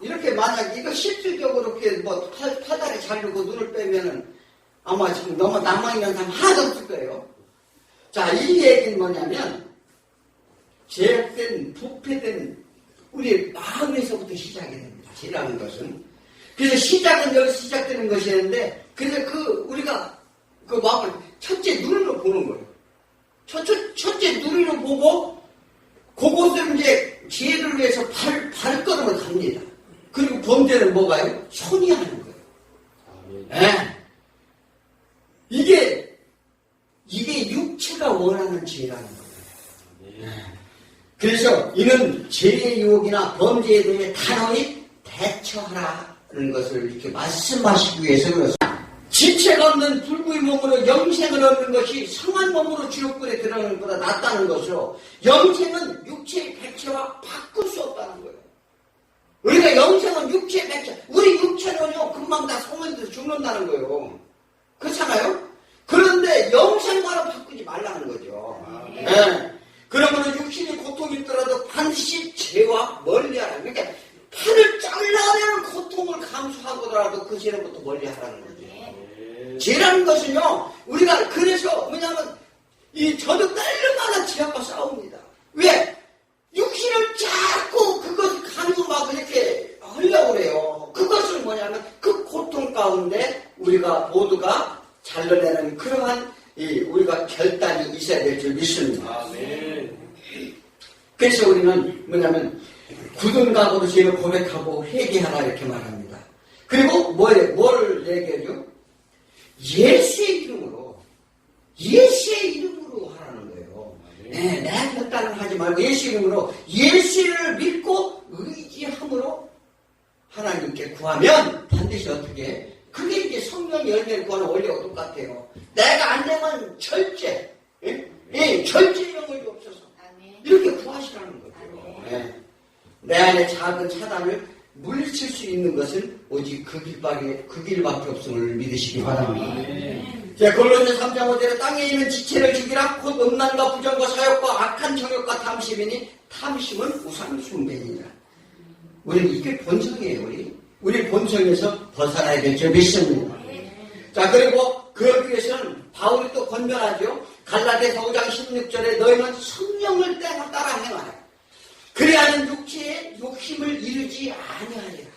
이렇게 만약 이거 실질적으로 이렇게 뭐 팔다리 자르고 눈을 빼면은 아마 지금 너무 남아있는 사람 하나도 없을 거예요. 자, 이 얘기는 뭐냐면 죄악된, 부패된 우리 마음에서부터 시작이 됩니다. 죄라는 것은. 그래서 시작은 여기서 시작되는 것이었는데, 그래서 우리가 그 마음을 첫째 눈으로 보는 거예요. 첫째 눈으로 보고, 그곳을 이제 죄를 위해서 발걸음을 갑니다. 그리고 범죄는 뭐가요? 손이 하는 거예요. 네. 이게 육체가 원하는 죄라는 거예요. 그래서 이는 죄의 유혹이나 범죄에 대해 단호히 대처하라는 것을 이렇게 말씀하시기 위해서 그렇습니다. 지체가 없는 불구의 몸으로 영생을 얻는 것이 성한 몸으로 지옥불에 들어가는 것보다 낫다는 것으로, 영생은 육체의 백체와 바꿀 수 없다는 거예요. 우리가 영생은 육체의 백체, 우리 육체는요 금방 다 소멸돼서 죽는다는 거예요. 그렇잖아요? 그런데 영생과는 바꾸지 말라는 거죠. 네. 그러면 육신이 고통이 있더라도 반드시 죄와 멀리하라. 그러니까 팔을 잘라내는 고통을 감수하고라도 그 죄로부터 멀리하라는 거죠. 죄라는 것은요, 우리가 그래서 뭐냐면 저도 때마다 죄악과 싸웁니다. 왜? 육신을 자꾸 그것을 강요하고 이렇게 하려고 그래요. 그것을 뭐냐면 그 고통 가운데 우리가 모두가 잘라내는 그러한 우리가 결단이 있어야 될 줄 믿습니다. 아멘. 그래서 우리는 뭐냐면 굳은 각오로 죄를 고백하고 회개하라 이렇게 말합니다. 그리고 뭐를 얘기하죠? 예수의 이름으로 하라는 거예요. 네, 내 결단을 하지 말고 예수 이름으로, 예수를 믿고 의지함으로 하나님께 구하면 반드시 어떻게, 그게 이제 성령 열매를 구하는 원리와 똑같아요. 내가 안 되면 절제, 절제 영을 주옵소서. 이렇게 구하시라는 거죠. 네. 내 안에 작은 차단을 물리칠 수 있는 것은 오직 그 길밖에 없음을 믿으시기 바랍니다. 자, 골로새 3장 5절에 땅에 있는 지체를 죽이라. 곧 음란과 부정과 사욕과 악한 정욕과 탐심이니 탐심은 우상 숭배니라. 우리는 이게 본성이에요. 우리 본성에서 벗어나야 될 줄 믿습니다. 자, 그리고 그러기 위해서는 바울이 또 권면하죠. 갈라디아서 5장 16절에 너희는 성령을 따라 행하라. 그래야는 육체의 욕심을 이루지 아니하리라.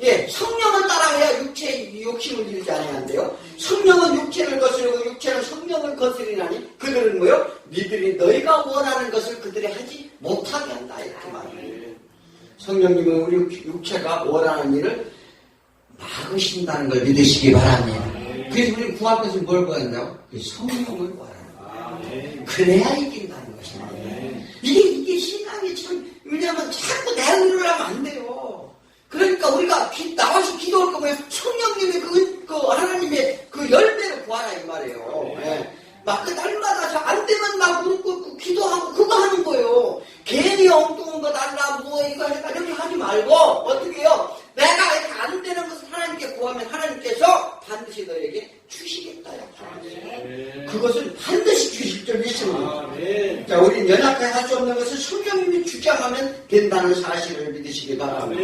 예, 성령을 따라해야 육체의 욕심을 이루지 아니한대요. 성령은 육체를 거스르고 육체는 성령을 거스리나니 그들은 뭐요? 니들이 너희가 원하는 것을 그들이 하지 못하게 한다 이렇게 말해요. 성령님은 우리 육체가 원하는 일을 막으신다는 걸 믿으시기 바랍니다. 그래서 우리 구할 것은 뭘 구한다고? 성령을 구하라. 그래야 이긴다는 것입니다. 이게 신앙이 참, 왜냐하면 자꾸 내 의를 하면 안 돼요. 그러니까 우리가 나와서 기도할 거면 성령님의 그 하나님의 그 열매를 구하라 이 말이에요. 막 그 날마다 안 되면 막 무릎 꿇고 기도하고 그거 하는 거예요. 괜히 엉뚱한 거 달라 뭐 이거 해라 이렇게 하지 말고 어떻게 해요? 내가 이렇게 안 되는 것을 하나님께 구하면 하나님께서 반드시 너에게 주시겠다. 그것을 반드시 주실 줄 믿습니다. 자, 우리는 연약하게 할 수 없는 것을 성령님이 주장하면 된다는 사실을 믿으시기 바랍니다.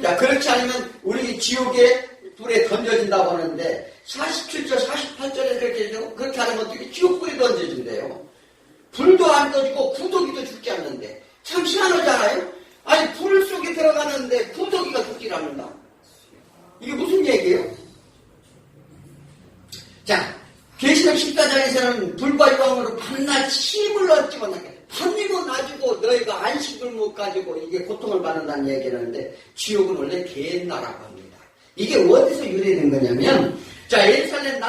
자, 그렇지 않으면 우리 지옥에 불에 던져진다고 하는데 47절, 48절에 그렇게 하면 어떻게 지옥불에 던져진대요. 불도 안 꺼지고 구더기도 죽지 않는데 참 희한하잖아요. 아니 불 속에 들어가는데 구더기가 죽질 않는다. 이게 무슨 얘기예요? 자, 계시록 14장에서는 불과 유황으로 밤낮 힘을 얻지 못하게 밤이고 낮이고 너희가 안식을 못 가지고 이게 고통을 받는다는 얘기를 하는데 지옥은 원래 개나라고 합니다. 이게 어디서 유래된 거냐면 자, 예루살렘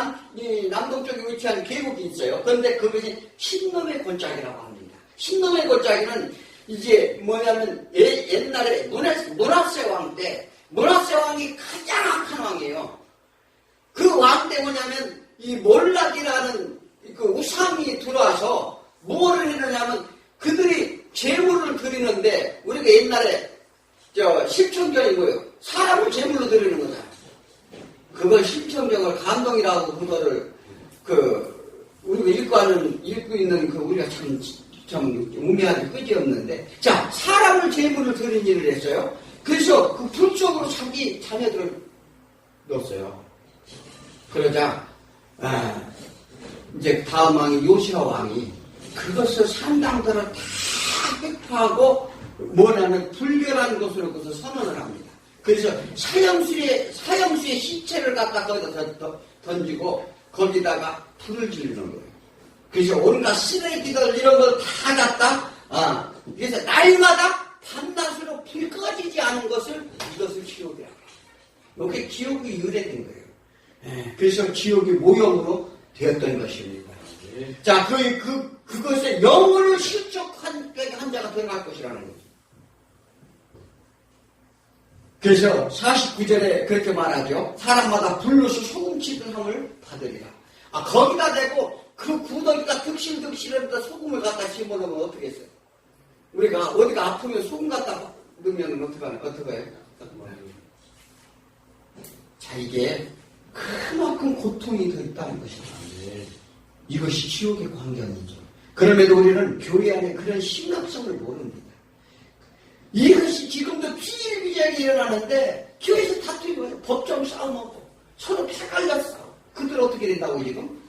남동쪽에 위치한 계곡이 있어요. 그런데 그것이 신놈의 골짜기라고 합니다. 신놈의 골짜기는 이제 뭐냐면 옛날에 문하세 왕 때, 문하세 왕이 가장 악한 왕이에요. 그 왕 때 뭐냐면 이 몰락이라는 그 우상이 들어와서 뭐를 했느냐면 그들이 제물을 드리는데 우리가 옛날에 십천경이 뭐예요? 사람을 제물로 드리는 거잖아요. 그걸 십천경을 감동이라고 그거를 우리가 읽고 있는 우리가 참 우매하게 끝이 없는데 자, 사람을 제물을 드린 일을 했어요. 그래서 그 불 속으로 자기 자녀들을 넣었어요. 그러자 이제 다음 왕이 요시아 왕이 그것을 산당들을 다 획파하고 뭐냐면 불결한 것으로 그것을 선언을 합니다. 그래서 사형수의 시체를 갖다 거기다 던지고 거기다가 불을 지르는 거예요. 그래서 온갖 쓰레기들 이런 걸 다 갖다 그래서 날마다 밤낮으로 불 꺼지지 않은 것을 이것을 지옥이라고 해요. 이게 지옥이 유래된 거예요. 그래서 지옥이 모형으로 되었던 것입니다. 자, 그것의 영으로 불을 실족한 자가 들어갈 것이라는 거죠. 그래서 49절에 그렇게 말하죠. 사람마다 불로서 소금치듯 함을 받으리라. 거기다 대고 그 구덩이가 득실득실한데 소금을 갖다 집어넣으면 어떻게 했어요? 우리가 어디가 아프면 소금 갖다 넣으면 어떻게 해요? 자, 이게 그만큼 고통이 더 있다는 것이다. 이것이 지옥의 광경이죠. 그럼에도 우리는 교회 안에 그런 심각성을 모릅니다. 이것이 지금도 비일비재하게 일어나는데 교회에서 다투고 법정 싸움하고 서로 펴갈려 싸워. 그들 어떻게 된다고 지금?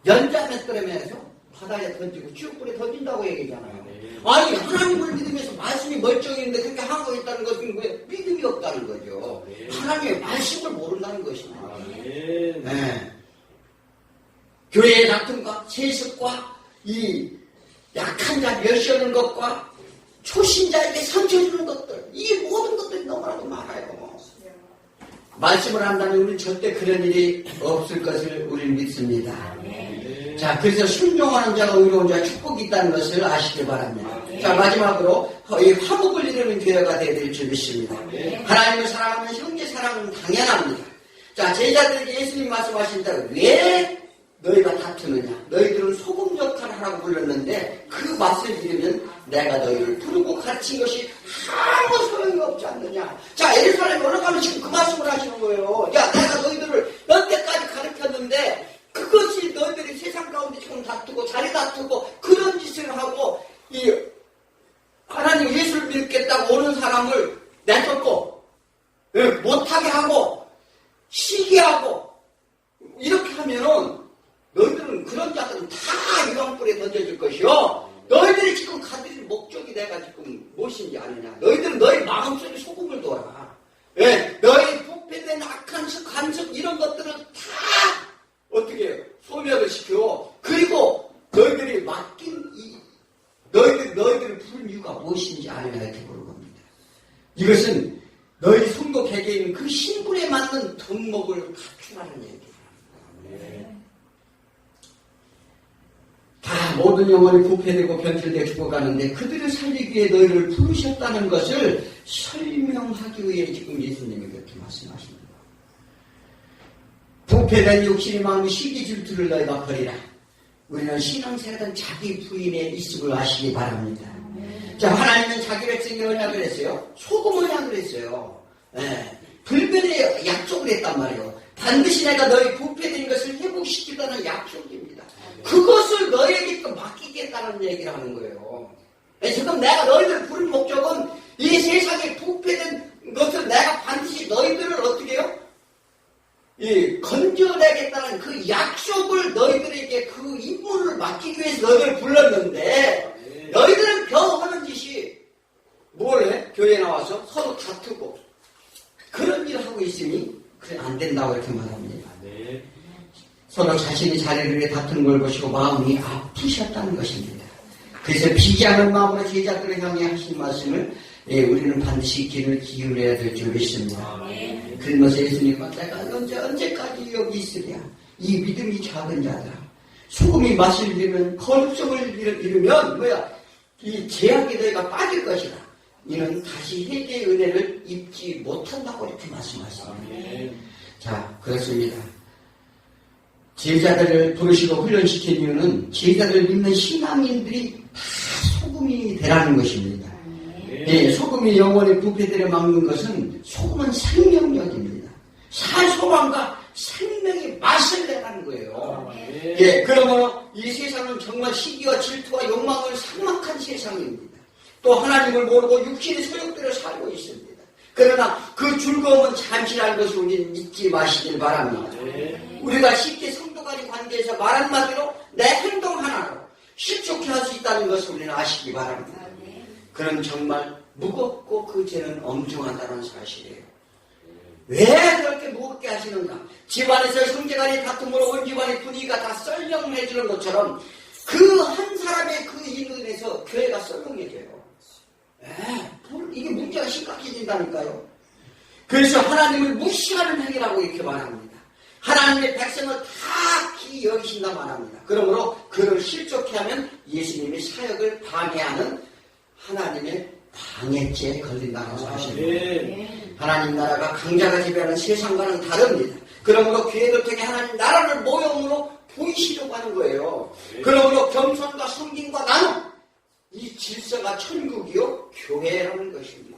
연자맷돌에면서 바다에 던지고 지옥불에 던진다고 얘기잖아요. 아니 하나님을 믿으면서 말씀이 멀쩡했는데 그렇게 하고 있다는 것은 왜 믿음이 없다는 거죠. 하나님의 말씀을 모른다는 것입니다. 네. 교회의 다툼과 세습과 이 약한 자 멸시하는 것과 초신자에게 상처 주는 것들, 이 모든 것들이 너무나도 많아요. 말씀을 한다면 우리는 절대 그런 일이 없을 것을 우리는 믿습니다. 자, 그래서 순종하는 자가 의로운 자가 축복이 있다는 것을 아시길 바랍니다. 자, 마지막으로 이 화목을 이루는 교회가 되어야 줄 믿습니다. 하나님을 사랑하면 형제 사랑은 당연합니다. 자, 제자들에게 예수님 말씀하신 대로 왜 너희가 다투느냐? 너희들은 소금 역할을 하라고 불렀는데 그 맛을 잃으면 내가 너희를 부르고 가르친 것이 아무 소용이 없지 않느냐? 자, 예루살렘에 올라가면 지금 그 말씀을 하시는 거예요. 야, 내가 너희들을 여태까지 가르쳤는데 그것이 너희들이 세상 가운데 지금 다투고 자리 다투고 그런 짓을 하고 이 하나님 예수를 믿겠다고 오는 사람을 내쫓고 못하게 하고 시기 하고 이렇게 하면은 너희들은 그런 자들은 다 유황불에 던져질 것이요. 너희들이 지금 가질 목적이 내가 지금 무엇인지 아느냐. 너희들은 너희 마음속에 소금을 둬라. 예, 너희 부패된 악한 습, 간섭 이런 것들을 다 어떻게 소멸을 시켜. 그리고 너희들이 맡긴 너희들을 부른 이유가 무엇인지 아느냐 이렇게 물은 겁니다. 이것은 너희 성도 객에 있는 그 신분에 맞는 덕목을 갖추라는 얘기입니다. 다 모든 영혼이 부패되고 변질되어 죽어가는데 그들을 살리기 위해 너희를 부르셨다는 것을 설명하기 위해 지금 예수님이 그렇게 말씀하십니다. 부패된 육신의 마음이 시기 질투를 너희가 버리라. 우리는 신앙생활은 자기 부인의 있음을 아시기 바랍니다. 자, 하나님은 자기 백성에게 언약을 했어요. 소금 언약을 했어요. 예, 불변의 약속을 했단 말이에요. 반드시 내가 너희 부패된 것을 회복시키다는 약속입니다. 그것을 너희에게 맡기겠다는 얘기를 하는 거예요. 지금 내가 너희들 부른 목적은 이 세상에 부패된 것을 내가 반드시 너희들을 어떻게 해요? 건져내겠다는 그 약속을 너희들에게 그 임무를 맡기기 위해서 너희들을 불렀는데 너희들은 겨우 하는 짓이 뭘 해? 교회에 나와서 서로 다투고 그런 일을 하고 있으니 그래 안 된다고 이렇게 말합니다. 서로 자신의 자리를 위해 다투는 걸 보시고 마음이 아프셨다는 것입니다. 그래서 비기하는 마음으로 제자들을 향해 하신 말씀을 우리는 반드시 귀를 기울여야 될 줄 믿습니다. 그러면서 예수님은 내가 언제까지 여기 있으랴? 이 믿음이 작은 자들아. 소금이 맛을 잃으면 거룩성을 잃으면 뭐야? 이 제약에 너희가 빠질 것이다. 이는 다시 회개의 은혜를 입지 못한다고 이렇게 말씀하십니다. 자, 그렇습니다. 제자들을 부르시고 훈련시킨 이유는 제자들을 믿는 신앙인들이 다 소금이 되라는 것입니다. 소금이 영혼의 부패들을 막는 것은 소금은 생명력입니다. 살소망과 생명의 맛을 내라는 거예요. 그러므로 이 세상은 정말 시기와 질투와 욕망을 삭막한 세상입니다. 또 하나님을 모르고 육신의 소욕대로 살고 있습니다. 그러나 그 즐거움은 잠시라는 것을 우리는 잊지 마시길 바랍니다. 우리가 쉽게 성도 간의 관계에서 말 한마디로 내 행동 하나로 실족해 할 수 있다는 것을 우리는 아시기 바랍니다. 그럼 정말 무겁고 그 죄는 엄중하다는 사실이에요. 왜 그렇게 무겁게 하시는가? 집안에서 형제간의 다툼으로 온 집안의 분위기가 다 썰렁해지는 것처럼 그 한 사람의 그 일로 인해서 교회가 썰렁해져요. 이게 문제가 심각해진다니까요. 그래서 하나님을 무시하는 행위라고 이렇게 말합니다. 하나님의 백성을 다 귀히 여기신다 말합니다. 그러므로 그를 실족케 하면 예수님의 사역을 방해하는 하나님의 방해죄에 걸린다는 사실입니다. 하나님 나라가 강자가 지배하는 세상과는 다릅니다. 그러므로 교회를 통해 하나님 나라를 모형으로 보이시려고 하는 거예요. 그러므로 겸손과 섬김과 나눔, 이 질서가 천국이요 교회라는 것입니다.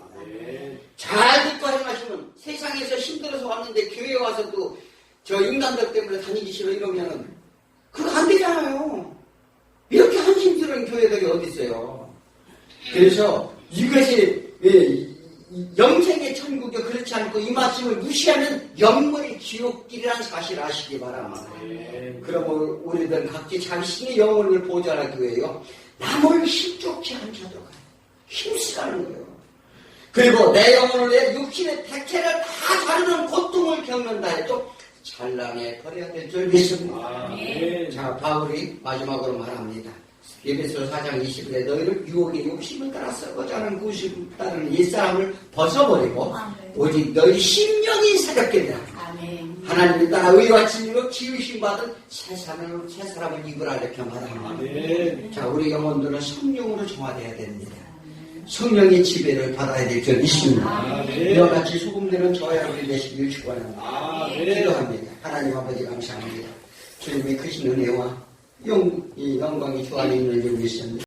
잘 듣고 행하시면 세상에서 힘들어서 왔는데 교회에 와서도 저 인간들 때문에 다니기 싫어 이러면은 그거 안 되잖아요. 이렇게 한심스러운 교회들이 어디 있어요. 그래서 이것이 영생의 천국이 그렇지 않고 이 말씀을 무시하면 영원히 지옥길이라는 사실을 아시기 바랍니다. 그러면 우리들은 각기 자신의 영혼을 보존하기 위해요. 남을 힘좋게 한 자도 힘쓰라는 거예요. 그리고 내 영혼을 내 육신의 택체를 다 자르는 고통을 겪는다 해도 찬란해 버려야 될 줄 믿습니다. 자, 바울이 마지막으로 말합니다. 에베소 4장 20절에 너희를 유혹의 욕심을 따라 썩어져 하는 구심 따르는 옛사람을 벗어버리고 오직 너희 심령이 새롭게 되라. 하나님을 따라 의와 진리로 지으심 받은 새 사람을 입으라 이렇게 말합니다. 자, 우리 영혼들은 성령으로 정화되어야 됩니다. 성령의 지배를 받아야 될 줄 믿습니다. 이와 같이 소금되는 저와 여러분이 되시길 축원합니다. 기도합니다. 하나님 아버지 감사합니다. 주님의 크신 은혜와 영광이 주 안에 있는 줄 믿습니다.